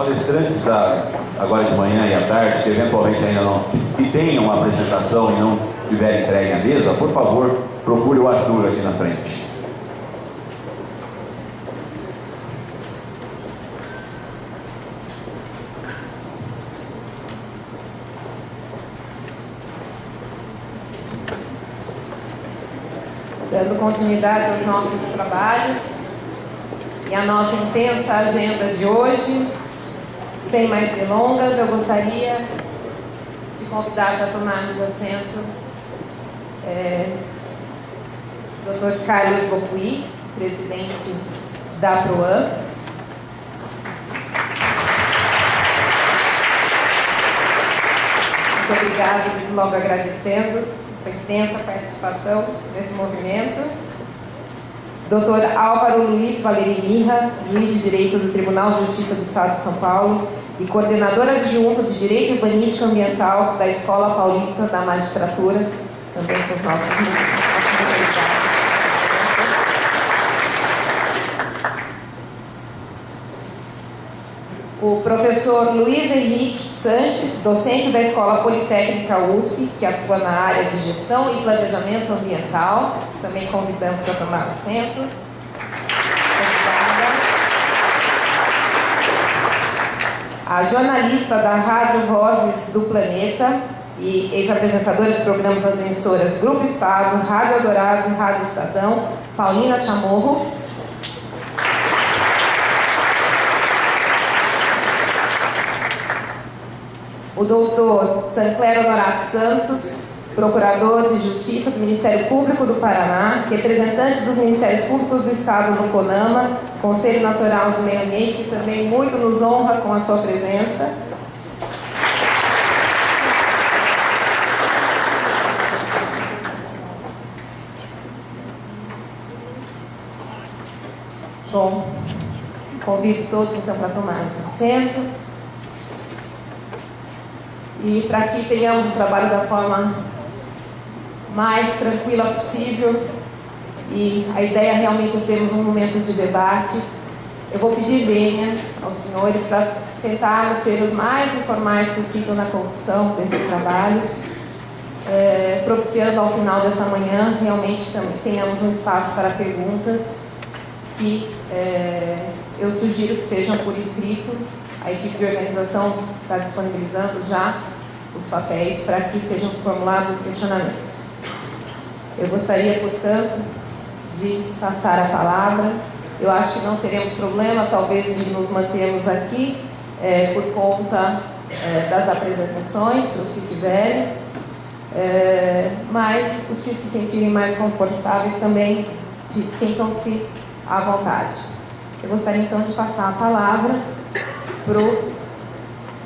palestrantes agora de manhã e à tarde, que eventualmente ainda não tenham uma apresentação e não tiverem entregue à mesa, por favor, procure o Arthur aqui na frente. Dando continuidade aos nossos trabalhos e à nossa intensa agenda de hoje, sem mais delongas, eu gostaria de convidar para tomarmos assento Dr. Carlos Bocuí, presidente da PROAN. Muito obrigada, e desde logo agradecendo essa intensa participação nesse movimento. Dr. Álvaro Luiz Valery Mirra, juiz de Direito do Tribunal de Justiça do Estado de São Paulo e coordenador adjunto de Direito Urbanístico e Ambiental da Escola Paulista da Magistratura, também com os nossos convidados. O professor Luiz Henrique Sanches, docente da Escola Politécnica USP, que atua na área de gestão e planejamento ambiental, também convidamos para tomar assento. A jornalista da Rádio Vozes do Planeta e ex-apresentadora dos programas das emissoras Grupo Estado, Rádio Eldorado e Rádio Estadão, Paulina Chamorro. O doutor Sancler Honorato Santos, procurador de Justiça do Ministério Público do Paraná, representantes dos Ministérios Públicos do Estado no CONAMA, Conselho Nacional do Meio Ambiente, que também muito nos honra com a sua presença. Bom, convido todos então para tomarmos assento. E para que tenhamos o trabalho da forma mais tranquila possível, e a ideia realmente é termos um momento de debate, eu vou pedir venha aos senhores para tentarmos ser os mais informais possível na condução desses trabalhos, propiciando ao final dessa manhã realmente também tenhamos um espaço para perguntas que eu sugiro que sejam por escrito. A equipe de organização está disponibilizando já os papéis para que sejam formulados os questionamentos. Eu gostaria, portanto, de passar a palavra. Eu acho que não teremos problema, talvez, de nos mantermos aqui por conta das apresentações, para os que tiverem, mas os que se sentirem mais confortáveis também sintam-se à vontade. Eu gostaria, então, de passar a palavra para o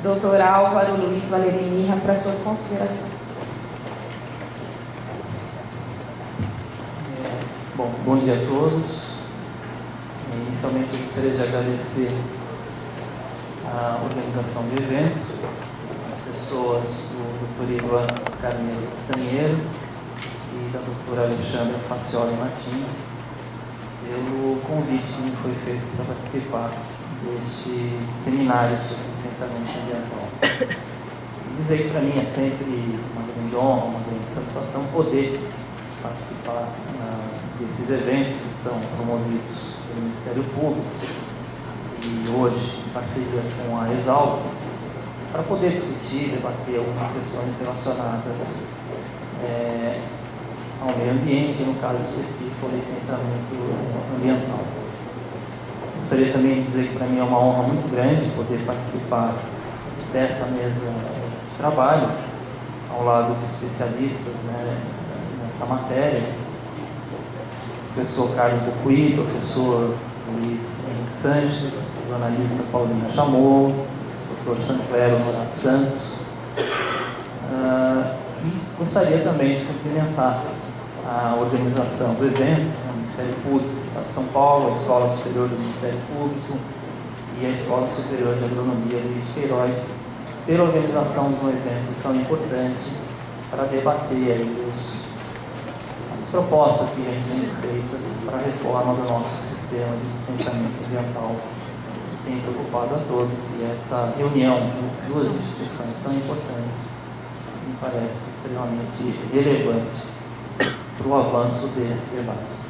Dr. Álvaro Luiz Valery Mirra para suas considerações. Bom dia a todos. Inicialmente eu gostaria de agradecer a organização do evento, as pessoas do Dr. Ivan Carneiro Castanheiro e da doutora Alexandra Facioli Martins, pelo convite que me foi feito para participar deste seminário sobre licenciamento ambiental. E dizer que para mim é sempre uma grande honra, uma grande satisfação poder participar desses eventos que são promovidos pelo Ministério Público e hoje em parceria com a Exalc, para poder discutir, debater algumas questões relacionadas ao meio ambiente, no caso específico, ao licenciamento ambiental. Gostaria também de dizer que para mim é uma honra muito grande poder participar dessa mesa de trabalho, ao lado dos especialistas nessa matéria, o professor Carlos Bocuí, professor Luiz Henrique Sanches, jornalista Paulina Chamorro, doutor Sancler Honorato Santos. E gostaria também de cumprimentar a organização do evento, o Ministério Público do Estado de São Paulo, a Escola Superior do Ministério Público e a Escola Superior de Agronomia Luiz de Queiroz, pela organização de um evento tão importante para debater aí as propostas que vêm sendo feitas para a reforma do nosso sistema de licenciamento ambiental tem preocupado a todos, e essa reunião de duas instituições tão importantes me parece extremamente relevante para o avanço desses debates.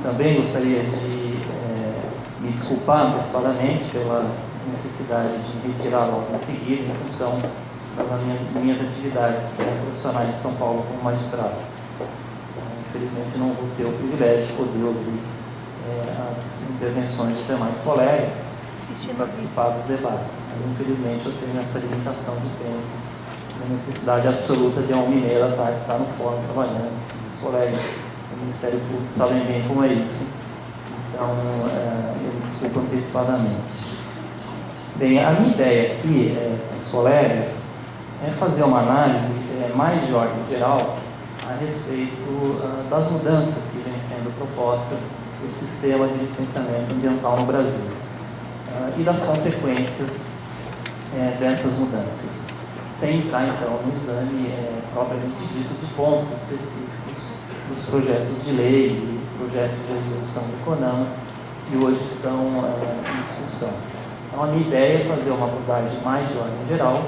Também gostaria de me desculpar antecipadamente pela necessidade de retirar logo a seguir, em função das minhas atividades profissionais de São Paulo como magistrado. Infelizmente não vou ter o privilégio de poder ouvir as intervenções dos demais colegas e participar dos debates. Mas, infelizmente, eu tenho essa limitação de tempo, a necessidade absoluta de 1h30 da tarde estar no fórum trabalhando. Os colegas do Ministério Público sabem bem como é isso. Então, eu me desculpo antecipadamente. Bem, a minha ideia aqui, com os colegas, é fazer uma análise mais de ordem geral a respeito das mudanças que vêm sendo propostas no sistema de licenciamento ambiental no Brasil e das consequências dessas mudanças, sem entrar então no exame propriamente dito de pontos específicos dos projetos de lei e projetos de resolução do CONAMA que hoje estão em discussão. Então, a minha ideia é fazer uma abordagem mais de ordem geral,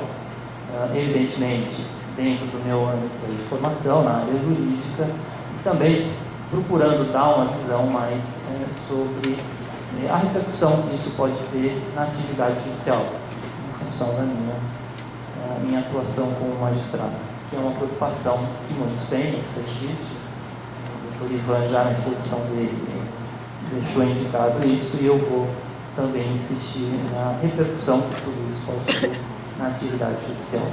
evidentemente dentro do meu âmbito de formação, na área jurídica, e também procurando dar uma visão mais sobre a repercussão que isso pode ter na atividade judicial, em função da minha atuação como magistrado, que é uma preocupação que muitos têm, eu sei disso. O doutor Ivan, já na exposição dele, deixou indicado isso, e eu vou também insistir na repercussão que tudo isso pode ter na atividade judicial.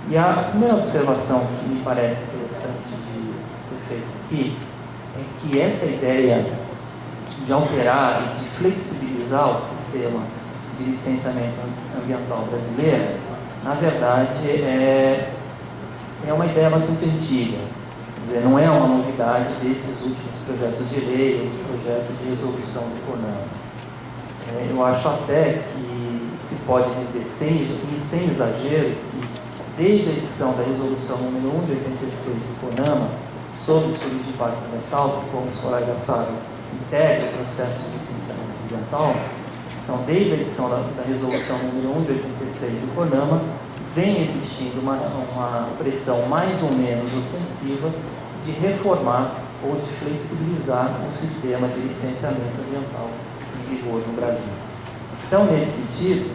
E a primeira observação que me parece interessante de ser feita aqui é que essa ideia de alterar e de flexibilizar o sistema de licenciamento ambiental brasileiro, na verdade, é uma ideia bastante antiga. Quer dizer, não é uma novidade desses últimos projetos de lei ou projeto de resolução do CONAMA. Eu acho até que se pode dizer, sem exagero, que desde a edição da resolução número 1 de 86 do CONAMA, sobre o estudo de impacto ambiental, que, como os colegas sabem, integra o processo de licenciamento ambiental. Então, desde a edição da resolução número 1 de 86 do CONAMA, vem existindo uma pressão mais ou menos ostensiva de reformar ou de flexibilizar o sistema de licenciamento ambiental em vigor no Brasil. Então, nesse sentido,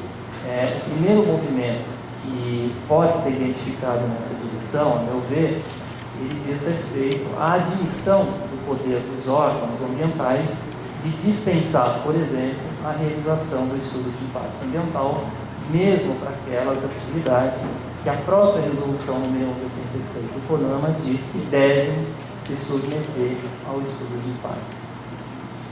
o primeiro movimento que pode ser identificado nessa direção, a meu ver, ele diz respeito à admissão do poder dos órgãos ambientais de dispensar, por exemplo, a realização do estudo de impacto ambiental, mesmo para aquelas atividades que a própria resolução número 86 do CONAMA diz que devem se submeter ao estudo de impacto.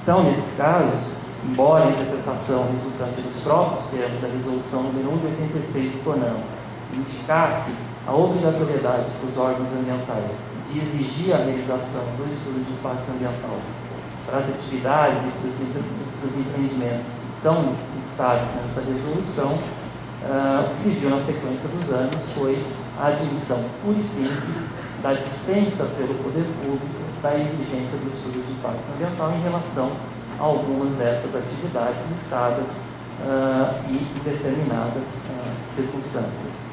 Então, nesses casos, embora a interpretação resultante dos próprios termos da resolução número 1 de 86 do CONAMA indicasse a obrigatoriedade para os órgãos ambientais de exigir a realização do estudo de impacto ambiental para as atividades e para os empreendimentos que estão listados nessa resolução, o que se viu na sequência dos anos foi a admissão pura e simples da dispensa pelo poder público da exigência do estudo de impacto ambiental em relação a algumas dessas atividades listadas e em determinadas circunstâncias.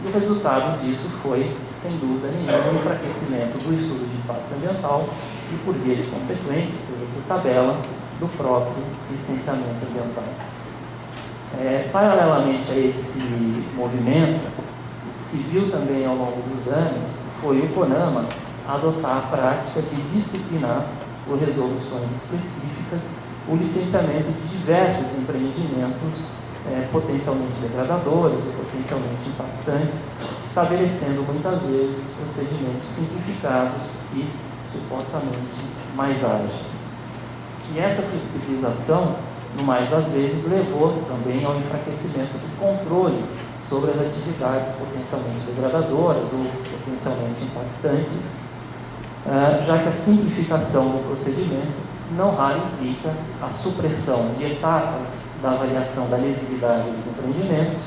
E o resultado disso foi, sem dúvida nenhuma, o enfraquecimento do estudo de impacto ambiental e, por via de consequência, ou seja, por tabela, do próprio licenciamento ambiental. Paralelamente a esse movimento, o que se viu também ao longo dos anos foi o CONAMA adotar a prática de disciplinar, por resoluções específicas, o licenciamento de diversos empreendimentos potencialmente degradadores ou potencialmente impactantes, estabelecendo muitas vezes procedimentos simplificados e supostamente mais ágeis. E essa flexibilização, no mais das vezes, levou também ao enfraquecimento do controle sobre as atividades potencialmente degradadoras ou potencialmente impactantes, já que a simplificação do procedimento não raro implica a supressão de etapas da avaliação da lesividade dos empreendimentos,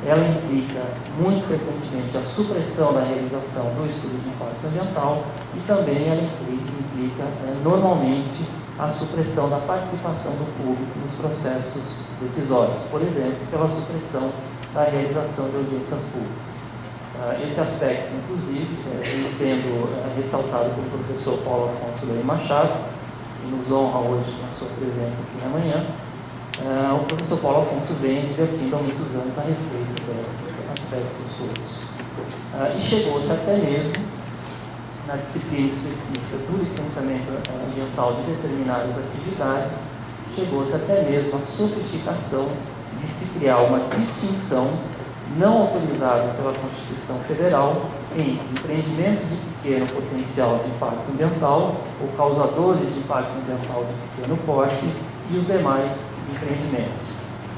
ela implica muito frequentemente a supressão da realização do estudo de impacto ambiental e também ela implica normalmente a supressão da participação do público nos processos decisórios, por exemplo, pela supressão da realização de audiências públicas. Esse aspecto, inclusive, vem sendo ressaltado pelo professor Paulo Afonso Leme Machado, que nos honra hoje com a sua presença aqui na manhã. O professor Paulo Afonso vem divertindo há muitos anos a respeito desses aspectos todos. E chegou-se até mesmo, na disciplina específica do licenciamento ambiental de determinadas atividades, chegou-se até mesmo à sofisticação de se criar uma distinção não autorizada pela Constituição Federal em empreendimentos de pequeno potencial de impacto ambiental ou causadores de impacto ambiental de pequeno porte e os demais empreendimentos,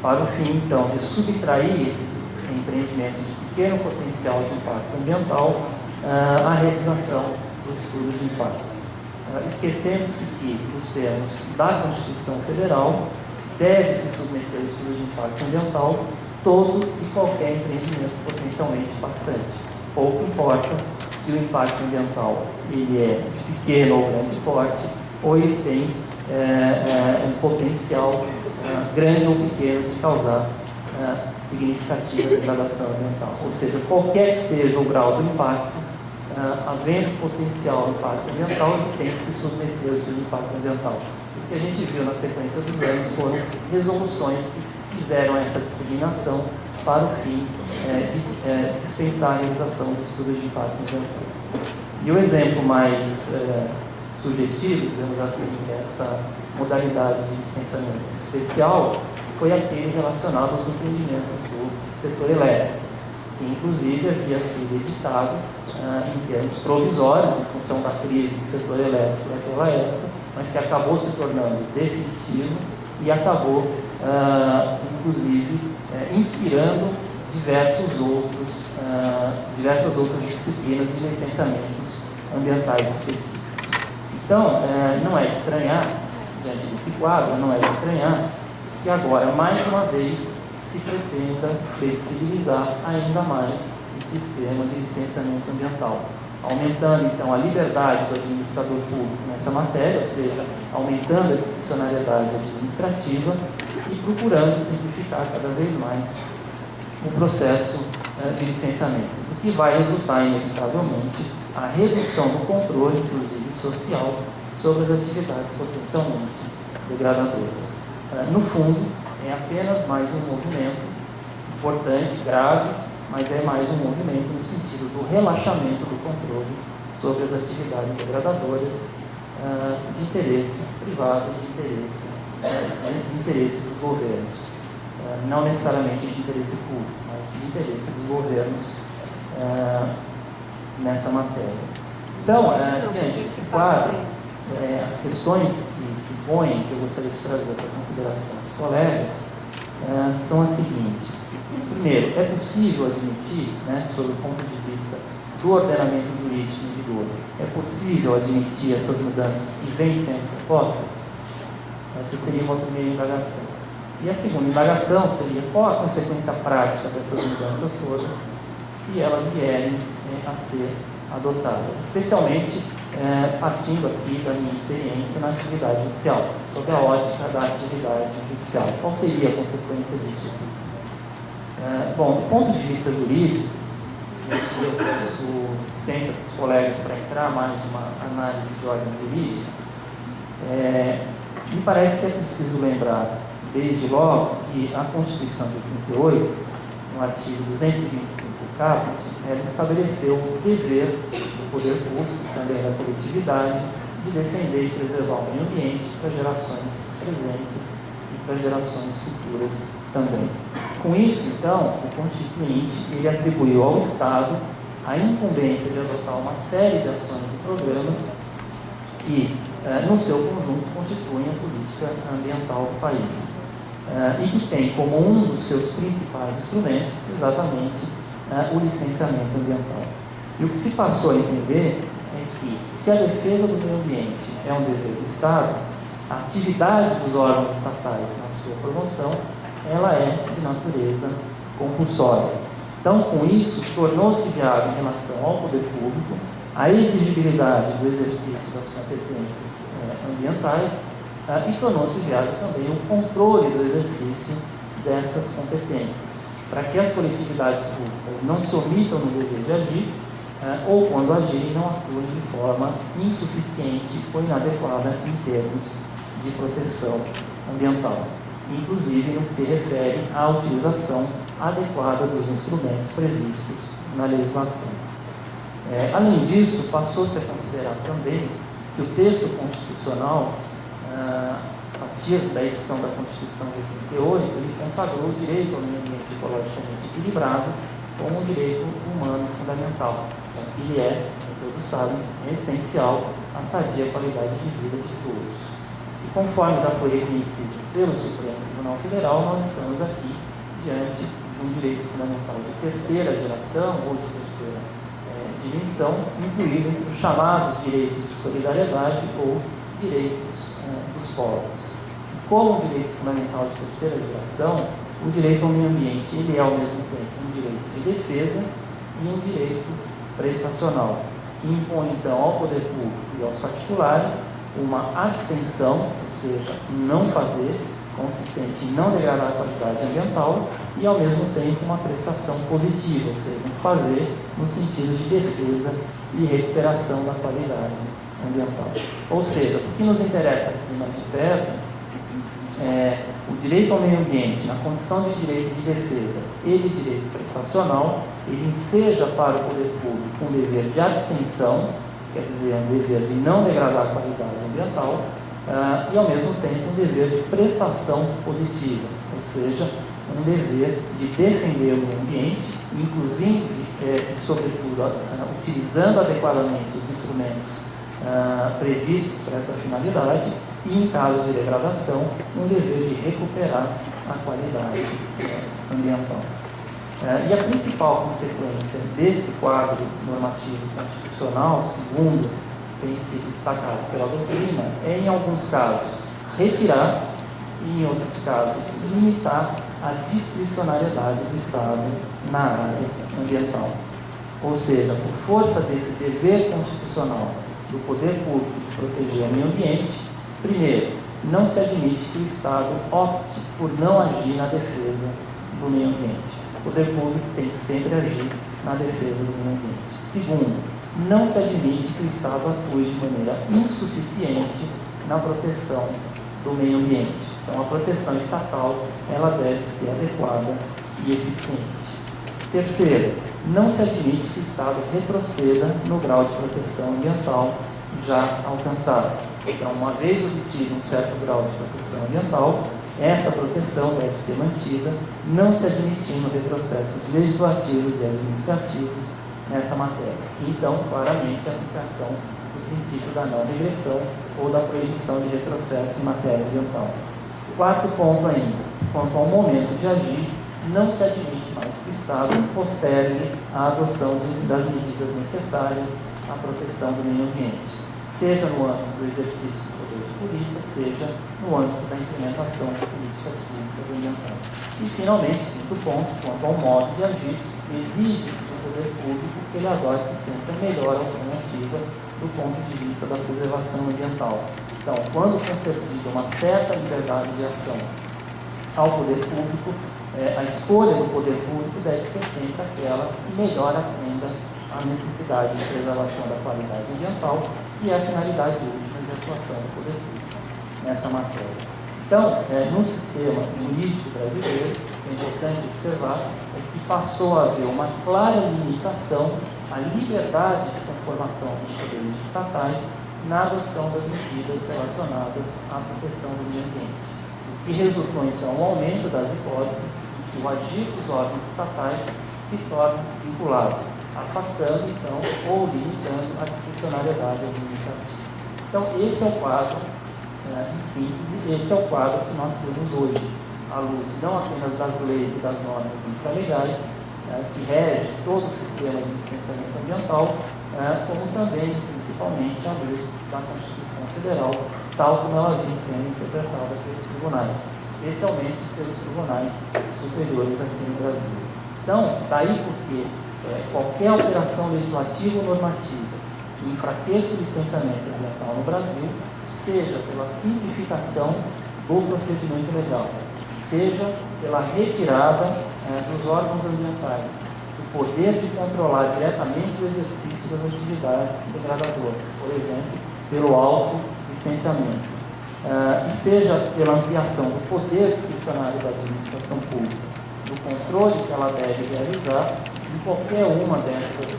para o fim, então, de subtrair esses empreendimentos de pequeno potencial de impacto ambiental à realização do estudo de impacto. Esquecendo-se que, nos termos da Constituição Federal, deve-se submeter ao estudo de impacto ambiental todo e qualquer empreendimento potencialmente impactante. Pouco importa se o impacto ambiental ele é de pequeno ou grande porte, ou ele tem um potencial grande ou pequeno de causar significativa degradação ambiental. Ou seja, qualquer que seja o grau do impacto, havendo potencial de impacto ambiental, ele tem que se submeter ao estudo de impacto ambiental. O que a gente viu na sequência dos anos foram resoluções que fizeram essa discriminação para o fim de dispensar a realização do estudo de impacto ambiental. E o exemplo mais sugestivo, digamos assim, dessa modalidade de licenciamento especial foi aquele relacionado aos empreendimentos do setor elétrico, que inclusive havia sido editado em termos provisórios, em função da crise do setor elétrico naquela época, mas que acabou se tornando definitivo e acabou, inclusive, inspirando diversas outras disciplinas de licenciamentos ambientais específicos. Então, não é de estranhar, diante desse quadro, não é de estranhar que agora, mais uma vez, se pretenda flexibilizar ainda mais o sistema de licenciamento ambiental, aumentando então a liberdade do administrador público nessa matéria, ou seja, aumentando a discricionariedade administrativa e procurando simplificar cada vez mais o processo de licenciamento, o que vai resultar inevitavelmente a redução do controle, inclusive social, sobre as atividades potencialmente degradadoras. No fundo, é apenas mais um movimento importante, grave, mas é mais um movimento no sentido do relaxamento do controle sobre as atividades degradadoras de interesse privado e de interesse dos governos. Não necessariamente de interesse público, mas de interesse dos governos nessa matéria. Então, diante desse quadro, as questões que se põem, que eu gostaria de trazer para a consideração dos colegas, são as seguintes. Primeiro, é possível admitir, sob o ponto de vista do ordenamento jurídico em vigor, é possível admitir essas mudanças que vêm sendo propostas? Essa seria uma primeira indagação. E a segunda indagação seria qual a consequência prática dessas mudanças todas, se elas vierem a ser adotadas, especialmente partindo aqui da minha experiência na atividade judicial, sob a ótica da atividade judicial. Qual seria a consequência disso? Bom, do ponto de vista jurídico, eu peço licença para os colegas para entrar mais uma análise de ordem jurídica, me parece que é preciso lembrar, desde logo, que a Constituição de 88, no artigo 225 caput, ela estabeleceu o dever do poder público, também da coletividade, de defender e preservar o meio ambiente para gerações presentes e para gerações futuras também. Com isso, então, o Constituinte ele atribuiu ao Estado a incumbência de adotar uma série de ações e programas que, no seu conjunto, constituem a política ambiental do país. E que tem como um dos seus principais instrumentos, exatamente, o licenciamento ambiental. E o que se passou a entender é que, se a defesa do meio ambiente é um dever do Estado, a atividade dos órgãos estatais na sua promoção, ela é de natureza compulsória. Então, com isso, tornou-se viável em relação ao poder público a exigibilidade do exercício das competências ambientais e tornou-se viável também o controle do exercício dessas competências, para que as coletividades públicas não se omitam no dever de agir, ou quando agirem não atuem de forma insuficiente ou inadequada em termos de proteção ambiental, inclusive no que se refere à utilização adequada dos instrumentos previstos na legislação. Além disso, passou-se a considerar também que o texto constitucional, a partir da edição da Constituição de 88, ele consagrou o direito ao meio ambiente ecologicamente equilibrado como um direito humano fundamental. Ele é, todos sabem, essencial à sadia qualidade de vida de todos. E conforme já foi reconhecido pelo Supremo Tribunal Federal, nós estamos aqui diante de um direito fundamental de terceira geração ou de terceira dimensão, incluído entre os chamados direitos de solidariedade ou direitos dos povos. Como um direito fundamental de terceira geração, o direito ao meio ambiente ele é ao mesmo tempo um direito de defesa e um direito prestacional, que impõe então ao poder público e aos particulares uma abstenção, ou seja, não fazer, consistente em não degradar a qualidade ambiental, e ao mesmo tempo uma prestação positiva, ou seja, um fazer no sentido de defesa e recuperação da qualidade ambiental. Ou seja, o que nos interessa aqui mais de perto é o direito ao meio ambiente, na condição de direito de defesa e de direito prestacional, ele seja para o poder público um dever de abstenção, quer dizer, um dever de não degradar a qualidade ambiental, e ao mesmo tempo um dever de prestação positiva, ou seja, um dever de defender o meio ambiente, inclusive e sobretudo utilizando adequadamente os instrumentos previstos para essa finalidade, e em caso de degradação, um dever de recuperar a qualidade ambiental. E a principal consequência desse quadro normativo constitucional, segundo tem sido destacado pela doutrina, é, em alguns casos, retirar e, em outros casos, limitar a discricionariedade do Estado na área ambiental. Ou seja, por força desse dever constitucional do poder público de proteger o meio ambiente, primeiro, não se admite que o Estado opte por não agir na defesa do meio ambiente. O poder público tem que sempre agir na defesa do meio ambiente. Segundo, não se admite que o Estado atue de maneira insuficiente na proteção do meio ambiente. Então, a proteção estatal ela deve ser adequada e eficiente. Terceiro, não se admite que o Estado retroceda no grau de proteção ambiental já alcançado. Então, uma vez obtido um certo grau de proteção ambiental, essa proteção deve ser mantida, não se admitindo retrocessos legislativos e administrativos nessa matéria. E, então, claramente, a aplicação do princípio da não regressão ou da proibição de retrocesso em matéria ambiental. Quarto ponto ainda, quanto ao momento de agir, não se admite mais que o Estado postergue a adoção das medidas necessárias à proteção do meio ambiente, seja no âmbito do exercício do poder de polícia, seja no âmbito da implementação de políticas públicas ambientais. E, finalmente, quinto ponto, quanto ao modo de agir, exige-se do poder público que ele adote sempre a melhor alternativa do ponto de vista da preservação ambiental. Então, quando concedida uma certa liberdade de ação ao poder público, a escolha do poder público deve ser sempre aquela que melhor atenda à necessidade de preservação da qualidade ambiental e à finalidade última de atuação do poder público nessa matéria. Então, no sistema jurídico brasileiro, é importante observar que passou a haver uma clara limitação à liberdade de conformação dos poderes estatais na adoção das medidas relacionadas à proteção do meio ambiente, o que resultou, então, no aumento das hipóteses que o agir dos órgãos estatais se torna vinculado, afastando, então, ou limitando a discricionariedade administrativa. Então, esse é o quadro, em síntese, esse é o quadro que nós temos hoje, à luz não apenas das leis e das normas infralegais, que regem todo o sistema de licenciamento ambiental, como também, principalmente, à luz da Constituição Federal, tal como ela vem sendo interpretada pelos tribunais, especialmente pelos tribunais superiores aqui no Brasil. Então, daí porque qualquer alteração legislativa ou normativa que enfraqueça o licenciamento ambiental no Brasil seja pela simplificação do procedimento legal, seja pela retirada dos órgãos ambientais o poder de controlar diretamente o exercício das atividades degradadoras, por exemplo, pelo autolicenciamento, e seja pela ampliação do poder discricionário da administração pública, do controle que ela deve realizar, em qualquer uma dessas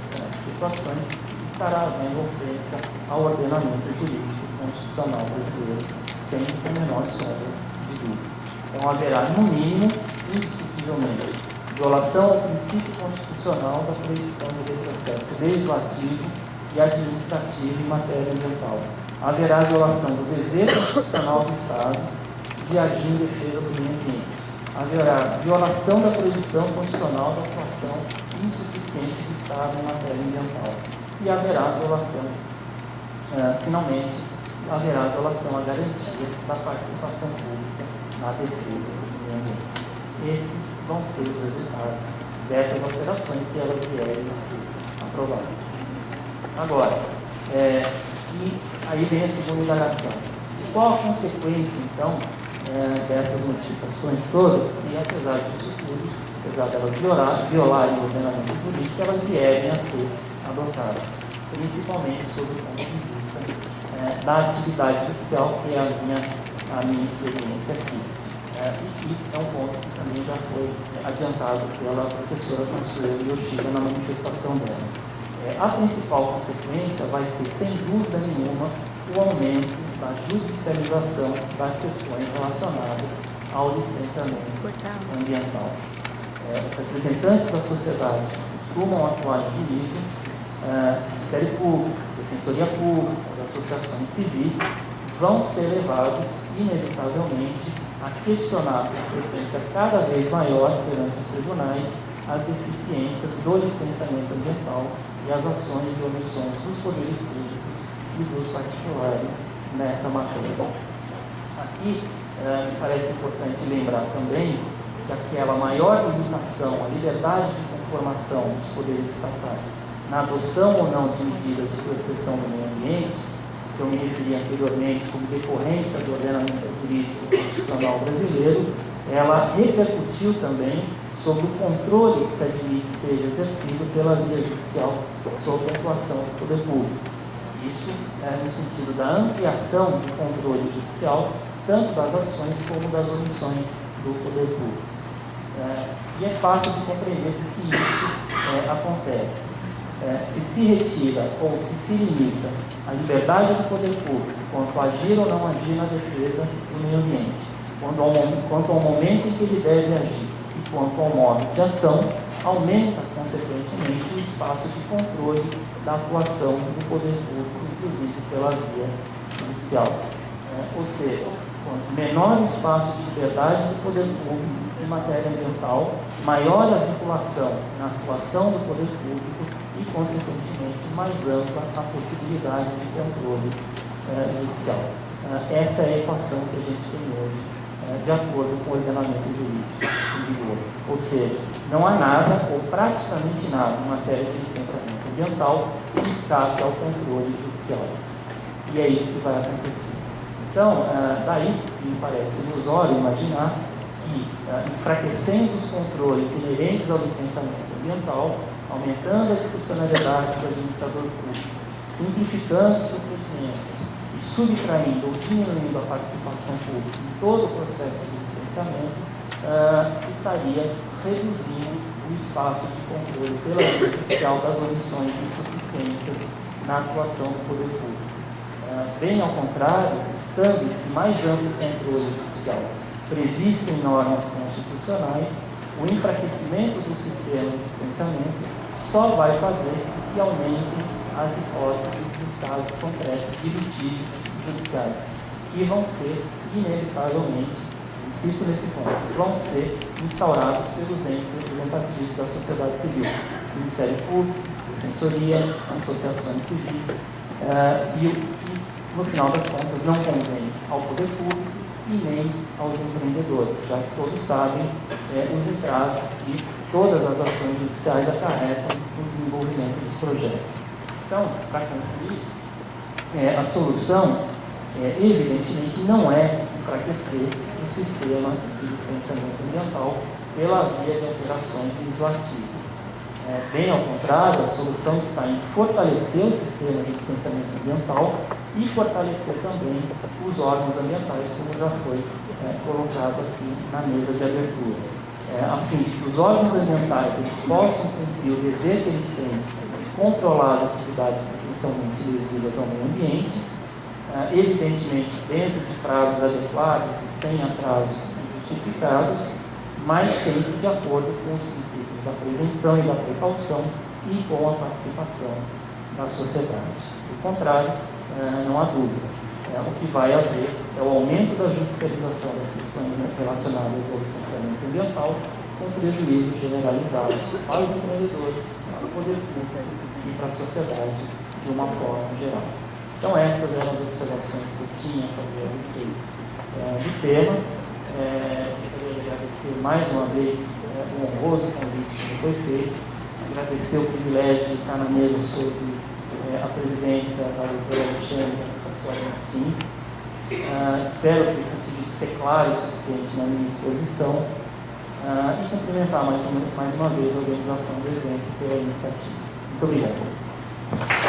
situações estará havendo ofensa ao ordenamento jurídico constitucional brasileiro, sem a menor sombra de dúvida. Então, haverá, no mínimo, indiscutivelmente, violação ao princípio constitucional da proibição do retrocesso legislativo e administrativo em matéria ambiental. Haverá violação do dever constitucional do Estado de agir em defesa do meio ambiente. Haverá violação da proibição constitucional da atuação insuficiente do Estado em matéria ambiental. E haverá violação, finalmente, haverá violação à garantia da participação pública na defesa do meio ambiente. Esses vão ser os resultados dessas alterações se elas vierem a ser aprovadas. Agora, e aí vem a segunda indagação. Qual a consequência, então, dessas modificações todas, se apesar disso tudo, apesar delas violarem o ordenamento jurídico, elas vierem a ser adotadas, principalmente sob o ponto de vista da atividade judicial, que é a minha experiência aqui. E que é um ponto que também já foi adiantado pela professora Consuelo Yoshida na manifestação dela. A principal consequência vai ser, sem dúvida nenhuma, o aumento da judicialização das questões relacionadas ao licenciamento ambiental. Os representantes da sociedade costumam atuar em juízo, Ministério Público, Defensoria Pública, as associações civis, vão ser levados, inevitavelmente, a questionar com frequência cada vez maior perante os tribunais as deficiências do licenciamento ambiental e as ações e omissões dos poderes públicos e dos particulares nessa matéria. Aqui, me parece importante lembrar também que aquela maior limitação à liberdade de conformação dos poderes estatais na adoção ou não de medidas de proteção do meio ambiente, que eu me referi anteriormente como decorrência do ordenamento jurídico constitucional brasileiro, ela repercutiu também sobre o controle que se admite seja exercido pela via judicial sobre a atuação do poder público. Isso no sentido da ampliação do controle judicial, tanto das ações como das omissões do poder público. E é fácil de compreender que isso acontece. Se retira ou se limita a liberdade do poder público quanto a agir ou não agir na defesa do meio ambiente, quanto ao momento em que ele deve agir e quanto ao modo de ação, aumenta, consequentemente, o espaço de controle da atuação do poder público, inclusive pela via judicial. Ou seja, quanto menor o espaço de liberdade do poder público em matéria ambiental, maior a vinculação na atuação do poder público e, consequentemente, mais ampla a possibilidade de controle judicial. Essa é a equação que a gente tem hoje, de acordo com o ordenamento jurídico em vigor. Ou seja, não há nada, ou praticamente nada, em matéria de licenciamento ambiental que escape ao controle judicial. E é isso que vai acontecer. Então, daí, me parece ilusório imaginar que, enfraquecendo os controles inerentes ao licenciamento ambiental, aumentando a discricionariedade do administrador público, simplificando os procedimentos e subtraindo ou diminuindo a participação pública em todo o processo de licenciamento, se estaria reduzindo o espaço de controle pela via judicial das omissões e insuficiências na atuação do poder público. Bem ao contrário, estando esse mais amplo controle judicial previsto em normas constitucionais, o enfraquecimento do sistema de licenciamento só vai fazer que aumentem as hipóteses dos casos concretos de litígios judiciais, que vão ser, inevitavelmente, insisto nesse ponto, vão ser instaurados pelos entes representativos da sociedade civil, Ministério Público, Defensoria, associações civis, e no final das contas não convém ao poder público e nem aos empreendedores, já que todos sabem os entraves que todas as ações judiciais acarretam no desenvolvimento dos projetos. Então, para concluir, a solução evidentemente não é enfraquecer o sistema de licenciamento ambiental pela via de alterações legislativas. Bem ao contrário, a solução está em fortalecer o sistema de licenciamento ambiental e fortalecer também os órgãos ambientais, como já foi colocado aqui na mesa de abertura, a fim de que os órgãos ambientais eles possam cumprir o dever que eles têm de controlar as atividades potencialmente lesivas ao meio ambiente, evidentemente dentro de prazos adequados e sem atrasos justificados, mas sempre de acordo com os princípios da prevenção e da precaução e com a participação da sociedade. Do contrário, não há dúvida. O que vai haver é o aumento da judicialização das questões relacionadas ao licenciamento ambiental, com prejuízos generalizados para os empreendedores, para o poder público e para a sociedade de uma forma geral. Então, essas eram as observações que eu tinha a fazer a respeito do tema. Gostaria de agradecer mais uma vez o honroso convite que foi feito, agradecer o privilégio de estar na mesa sob a presidência da doutora Alexandra Martins. Espero ter conseguido ser claro o suficiente na minha exposição e cumprimentar mais uma vez a organização do evento pela iniciativa. Muito obrigado.